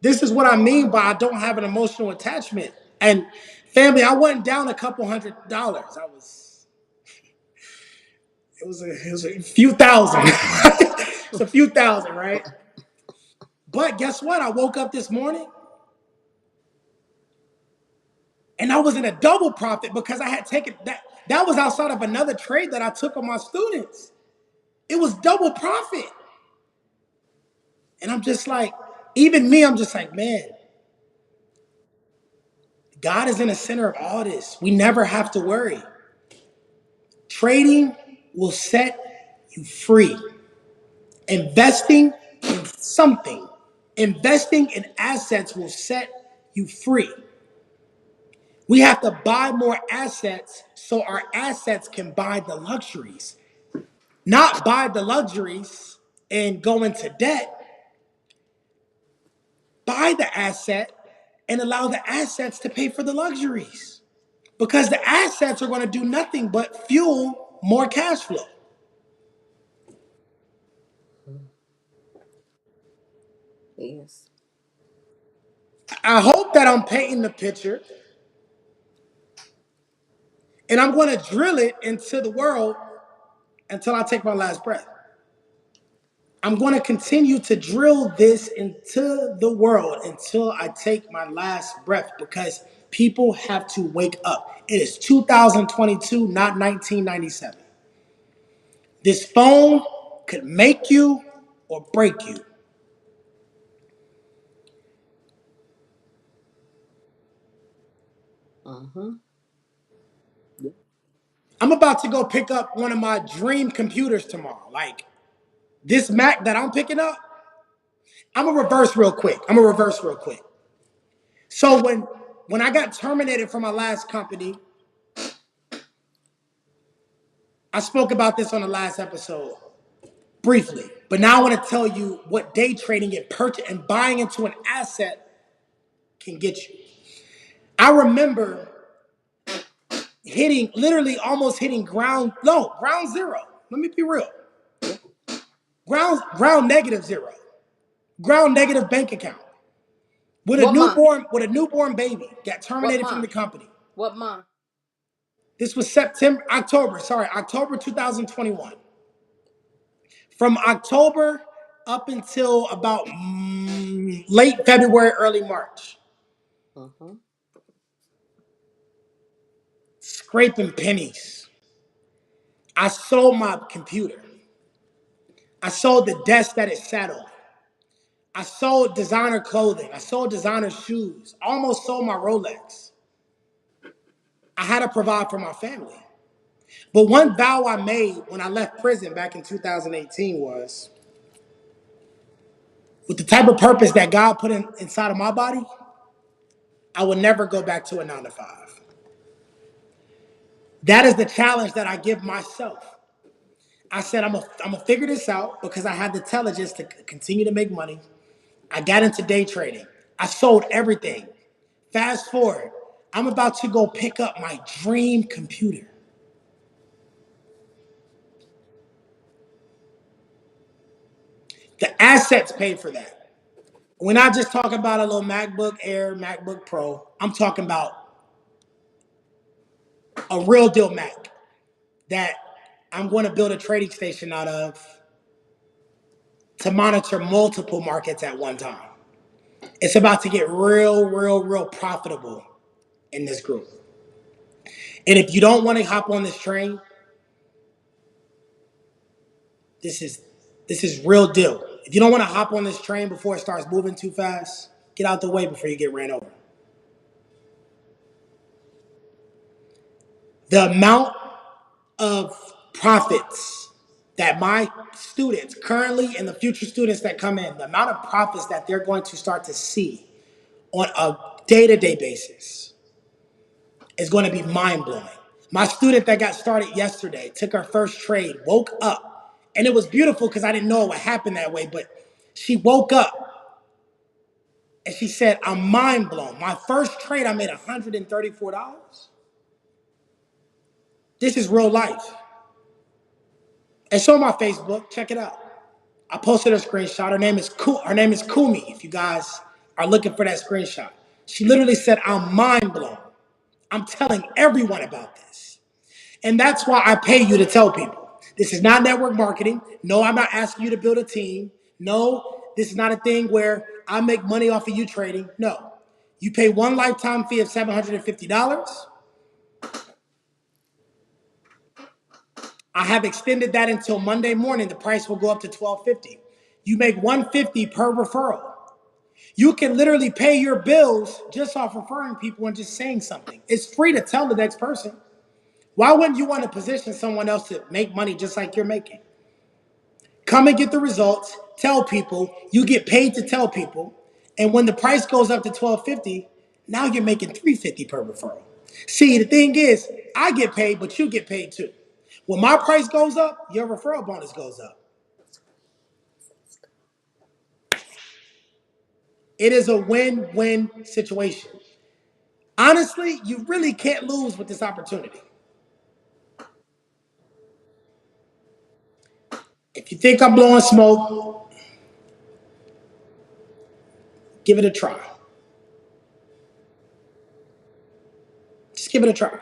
this is what I mean by I don't have an emotional attachment. And family, I wasn't down a couple $100. It was a few thousand. It's a few thousand, right? But guess what? I woke up this morning and I was in a double profit because I had taken that. That was outside of another trade that I took on my students. It was double profit. And I'm just like, even me, I'm just like, man, God is in the center of all this. We never have to worry. Trading will set you free. Investing in something, investing in assets will set you free. We have to buy more assets so our assets can buy the luxuries, not buy the luxuries and go into debt. Buy the asset and allow the assets to pay for the luxuries, because the assets are going to do nothing but fuel more cash flow. Yes. I hope that I'm painting the picture, and I'm going to drill it into the world until I take my last breath. I'm going to continue to drill this into the world until I take my last breath, because people have to wake up. It is 2022, not 1997. This phone could make you or break you. Mm-hmm. I'm about to go pick up one of my dream computers tomorrow. Like this Mac that I'm picking up, I'm gonna reverse real quick. So when I got terminated from my last company, I spoke about this on the last episode briefly, but now I want to tell you what day trading and buying into an asset can get you. I remember literally almost hitting ground zero. Let me be real. Ground negative zero. Ground negative bank account. What month? With a newborn baby, got What terminated from the month? company. What month? This was October 2021. From October up until about late February, early March. Mm-hmm. Scraping pennies. I sold my computer. I sold the desk that it sat on. I sold designer clothing. I sold designer shoes. I almost sold my Rolex. I had to provide for my family. But one vow I made when I left prison back in 2018 was, with the type of purpose that God put inside of my body, I would never go back to a 9 to 5. That is the challenge that I give myself. I said, I'm gonna figure this out because I had the intelligence to continue to make money. I got into day trading. I sold everything. Fast forward, I'm about to go pick up my dream computer. The assets paid for that. We're not just talking about a little MacBook Air, MacBook Pro. I'm talking about a real deal Mac that I'm going to build a trading station out of to monitor multiple markets at one time. It's about to get real profitable in this group. And if you don't want to hop on this train, this is real deal. If you don't want to hop on this train before it starts moving too fast, get out the way before you get ran over. The amount of profits that my students currently and the future students that come in, the amount of profits that they're going to start to see on a day-to-day basis is going to be mind-blowing. My student that got started yesterday took her first trade, woke up, and it was beautiful because I didn't know it would happen that way, but she woke up and she said, I'm mind blown. My first trade, I made $134. This is real life. It's on my Facebook. Check it out. I posted a screenshot. Her name is Kumi, if you guys are looking for that screenshot. She literally said, I'm mind blown. I'm telling everyone about this. And that's why I pay you to tell people. This is not network marketing. No, I'm not asking you to build a team. No, this is not a thing where I make money off of you trading. No. You pay one lifetime fee of $750. I have extended that until Monday morning. The price will go up to $12.50. You make $150 per referral. You can literally pay your bills just off referring people and just saying something. It's free to tell the next person. Why wouldn't you want to position someone else to make money just like you're making? Come and get the results, tell people, you get paid to tell people, and when the price goes up to $12.50, now you're making $3.50 per referral. See, the thing is, I get paid, but you get paid too. When my price goes up, your referral bonus goes up. It is a win-win situation. Honestly, you really can't lose with this opportunity. If you think I'm blowing smoke, give it a try. Just give it a try.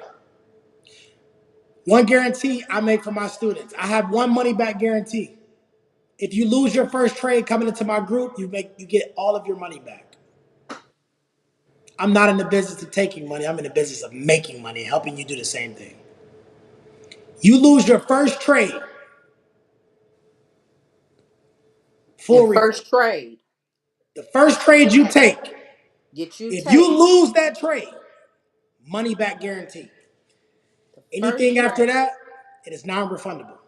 One guarantee I make for my students. I have one money back guarantee. If you lose your first trade coming into my group, you get all of your money back. I'm not in the business of taking money. I'm in the business of making money, helping you do the same thing. You lose your first trade, Your full refund. first trade. The first trade you take, Get you if you take. lose that trade, Money back guarantee. The first Anything after trade. that, it is non-refundable.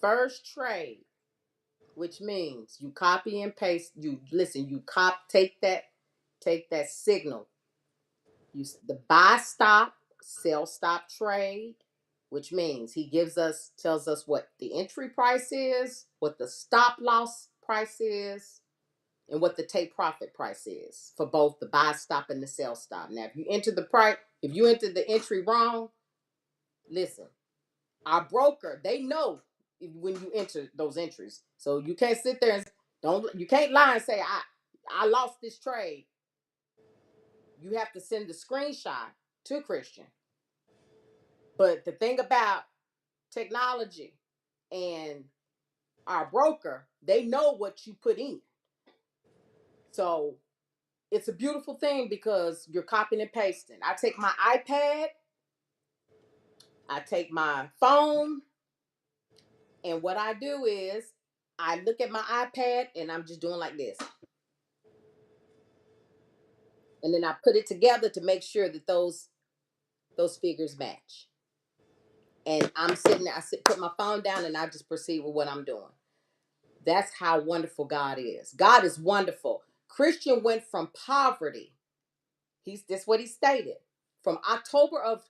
First trade, which means you copy and paste. You listen. You take that signal. You the buy stop, sell stop trade, which means he tells us what the entry price is, what the stop loss price is, and what the take profit price is for both the buy stop and the sell stop. Now, if you enter the entry wrong, listen, our broker, they know when you enter those entries. So you can't sit there and you can't lie and say, I lost this trade. You have to send the screenshot to Christian. But the thing about technology and our broker, they know what you put in. So it's a beautiful thing because you're copying and pasting. I take my iPad, I take my phone, and what I do is I look at my iPad and I'm just doing like this. And then I put it together to make sure that those figures match. And I'm sitting there, put my phone down and I just proceed with what I'm doing. That's how wonderful God is. God is wonderful. Christian went from poverty. That's what he stated. From October of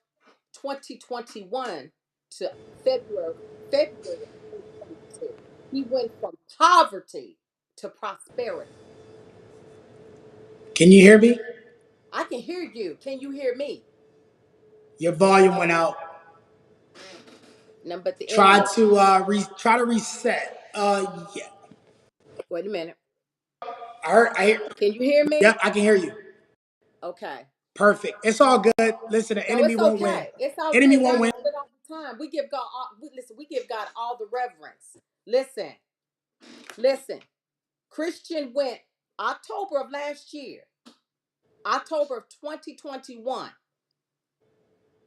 2021 to February of 2022. He went from poverty to prosperity. Can you hear me? I can hear you. Can you hear me? Your volume went out. Nothing but the Try enemy. to try to reset. Yeah. Wait a minute. I heard. Can you hear me? Yep, I can hear you. Okay. Perfect. It's all good. Listen, the No, enemy it's won't win. okay. It's all Enemy good. won't God win. does it all the time. We give God listen, we give God all the reverence. Listen, listen. Christian went October of last year, October of 2021.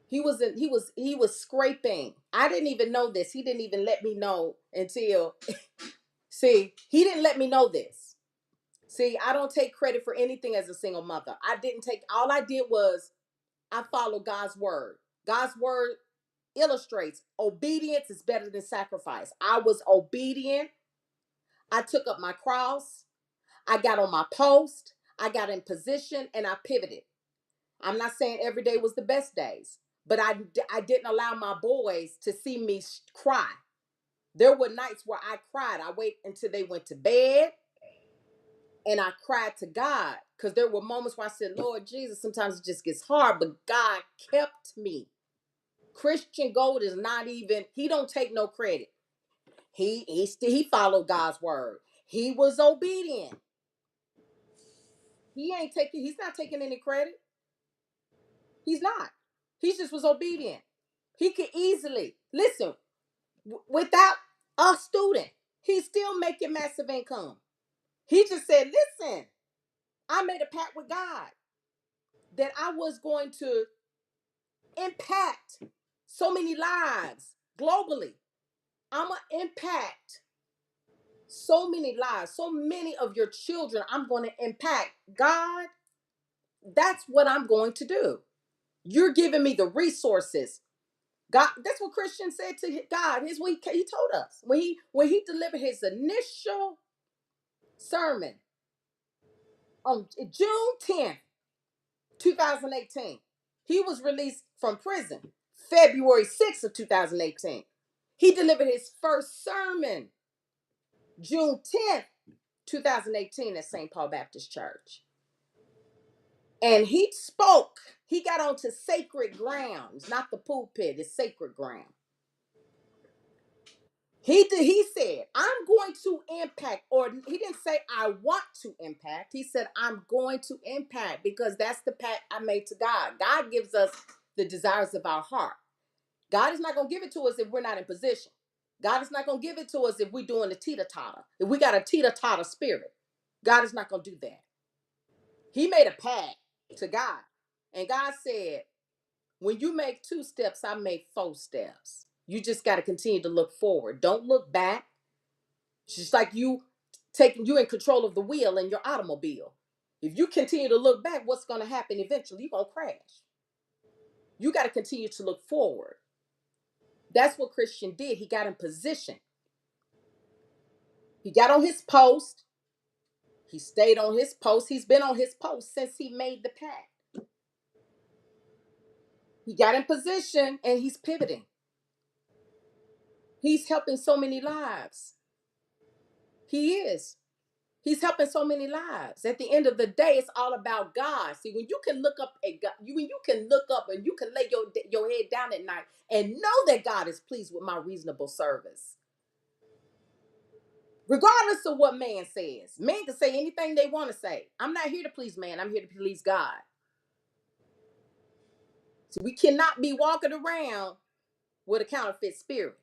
He was scraping. I didn't even know this. He didn't even let me know until see, he didn't let me know this. See, I don't take credit for anything as a single mother. All I did was I followed God's word. God's word illustrates obedience is better than sacrifice. I was obedient. I took up my cross. I got on my post. I got in position and I pivoted. I'm not saying every day was the best days, but I didn't allow my boys to see me cry. There were nights where I cried. I wait until they went to bed and I cried to God because there were moments where I said, Lord Jesus, sometimes it just gets hard, but God kept me. Christian Gold is not even, he don't take no credit. He followed God's word. He was obedient. He's not taking any credit. He's not. He just was obedient. He could easily, listen, without a student, he's still making massive income. He just said, listen, I made a pact with God that I was going to impact so many lives globally. I'm going to impact so many lives, so many of your children. I'm going to impact. God, that's what I'm going to do. You're giving me the resources. God, that's what Christian said to God. Here's what he told us when he delivered his initial sermon on June 10th, 2018. He was released from prison February 6th of 2018. He delivered his first sermon June 10th, 2018 at St. Paul Baptist Church. And he spoke. He got onto sacred grounds, not the pulpit. It's sacred ground. He said, I'm going to impact, or he didn't say I want to impact. He said, I'm going to impact because that's the pact I made to God. God gives us the desires of our heart. God is not going to give it to us if we're not in position. God is not going to give it to us if we're doing a teeter-totter. If we got a teeter-totter spirit, God is not going to do that. He made a pact to God. And God said, when you make 2 steps, I make 4 steps. You just got to continue to look forward. Don't look back. It's just like you in control of the wheel in your automobile. If you continue to look back, what's going to happen eventually? You're going to crash. You got to continue to look forward. That's what Christian did. He got in position. He got on his post. He stayed on his post. He's been on his post since he made the pact. He got in position and he's pivoting. He's helping so many lives. He is. He's helping so many lives. At the end of the day, it's all about God. See, when you can look up at God, when you can look up and you can lay your head down at night and know that God is pleased with my reasonable service. Regardless of what man says. Man can say anything they want to say. I'm not here to please man. I'm here to please God. So we cannot be walking around with a counterfeit spirit.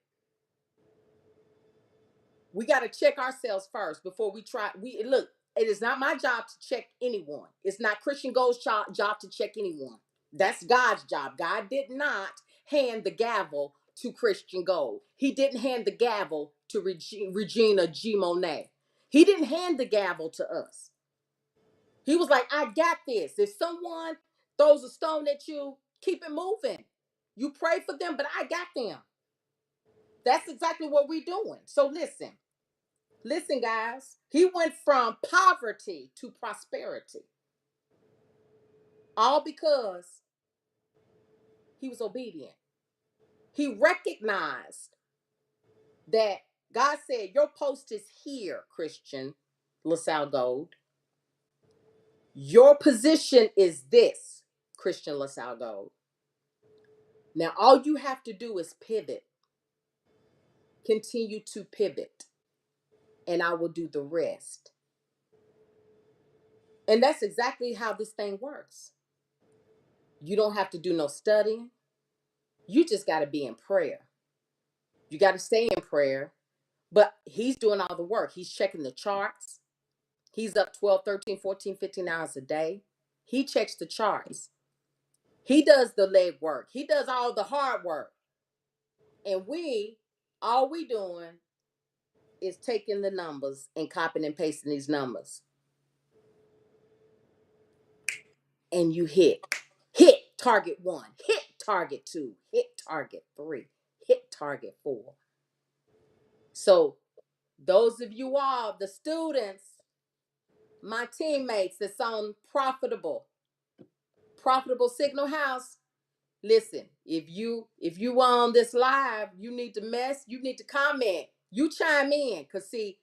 We got to check ourselves first before we try. Look, it is not my job to check anyone. It's not Christian Gold's job to check anyone. That's God's job. God did not hand the gavel to Christian Gold. He didn't hand the gavel to Regina G Mone'a. He didn't hand the gavel to us. He was like, I got this. If someone throws a stone at you, keep it moving. You pray for them, but I got them. That's exactly what we're doing. So listen, guys. He went from poverty to prosperity, all because he was obedient. He recognized that God said, your post is here, Christian LaSalle Gold. Your position is this, Christian LaSalle Gold. Now, all you have to do is pivot. Continue to pivot, and I will do the rest. And that's exactly how this thing works. You don't have to do no studying. You just got to be in prayer. You got to stay in prayer. But he's doing all the work. He's checking the charts. He's up 12, 13, 14, 15 hours a day. He checks the charts. He does the leg work. He does all the hard work. And all we doing is taking the numbers and copying and pasting these numbers. And you hit target 1, hit target 2, hit target 3, hit target 4. So those of you all, the students, my teammates that's on profitable Signal House, listen, if you on this live, you need to comment, you chime in, because see,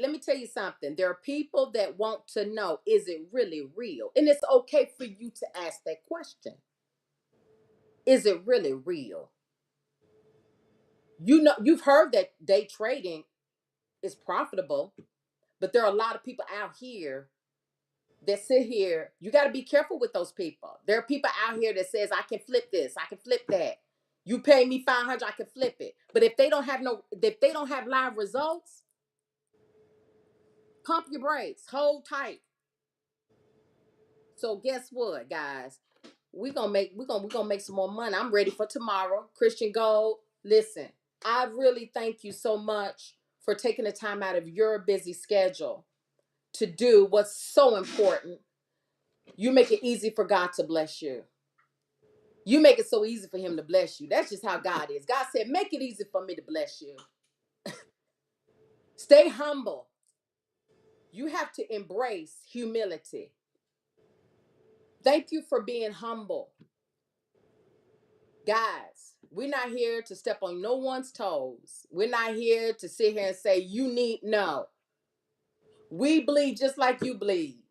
let me tell you something. There are people that want to know, is it really real? And it's okay for you to ask that question. Is it really real? You know, you've heard that day trading is profitable, but there are a lot of people out here that sit here. You got to be careful with those people. There are people out here that says, I can flip this, I can flip that. You pay me 500, I can flip it. But if they don't have live results, pump your brakes, hold tight. So guess what, guys? We're gonna make some more money. I'm ready for tomorrow. Christian Gold, listen, I really thank you so much for taking the time out of your busy schedule to do what's so important. You make it easy for God to bless you. You make it so easy for him to bless you. That's just how God is. God said, make it easy for me to bless you. Stay humble. You have to embrace humility. Thank you for being humble. Guys, we're not here to step on no one's toes. We're not here to sit here and say, no. We bleed just like you bleed.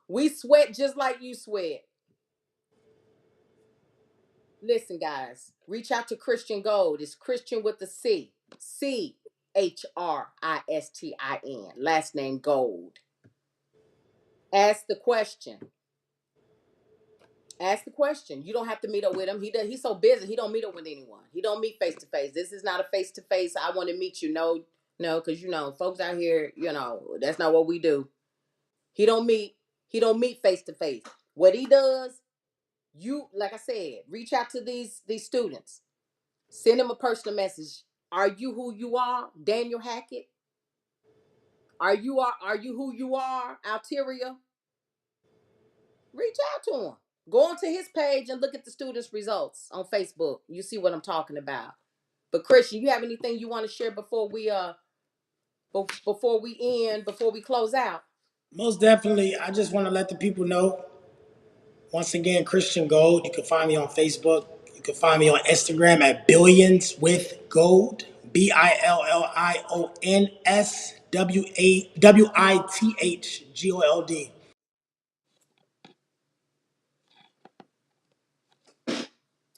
We sweat just like you sweat. Listen, guys, reach out to Christian Gold. It's Christian with a C. Christin. Last name Gold. Ask the question. Ask the question. You don't have to meet up with him. He's so busy. He don't meet up with anyone. He don't meet face to face. This is not a face to face. I want to meet you. No, because folks out here, that's not what we do. He don't meet. He don't meet face to face. What he does, like I said, reach out to these students. Send them a personal message. Are you who you are, Daniel Hackett? Are you who you are, Alteria? Reach out to him. Go onto his page and look at the students' results on Facebook. You see what I'm talking about. But Christian, you have anything you want to share before we before we close out? Most definitely, I just want to let the people know. Once again, Christian Gold. You can find me on Facebook. You can find me on Instagram at Billions with Gold. BILLIONSWITHGOLD.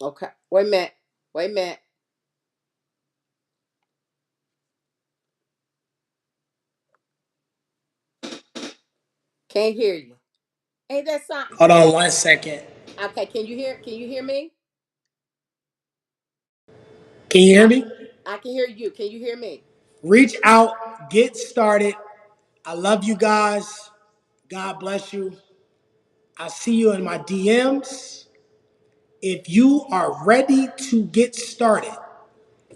Okay. Wait a minute. Wait a minute. Can't hear you. Ain't that something? Hold on 1 second. Okay, can you hear me? Can you hear I me? I can hear you. Can you hear me? Reach out, get started. I love you guys. God bless you. I see you in my DMs. If you are ready to get started,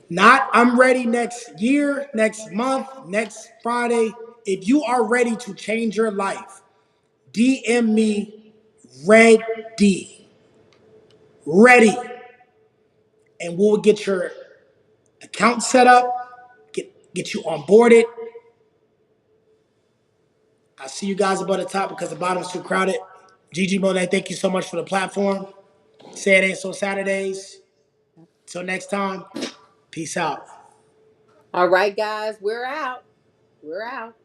not I'm ready next year, next month, next Friday. If you are ready to change your life, DM me ready, ready, and we'll get your account set up, get you onboarded. I see you guys above the top because the bottom's too crowded. G Mone'a, thank you so much for the platform. Say it ain't so Saturdays. Till next time, peace out. All right, guys, we're out. We're out.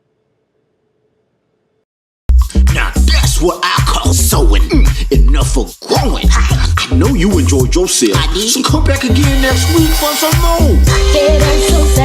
Now that's what I call sowing. Enough of growing. I know you enjoyed yourself. So come back again next week for some more. It ain't so sad.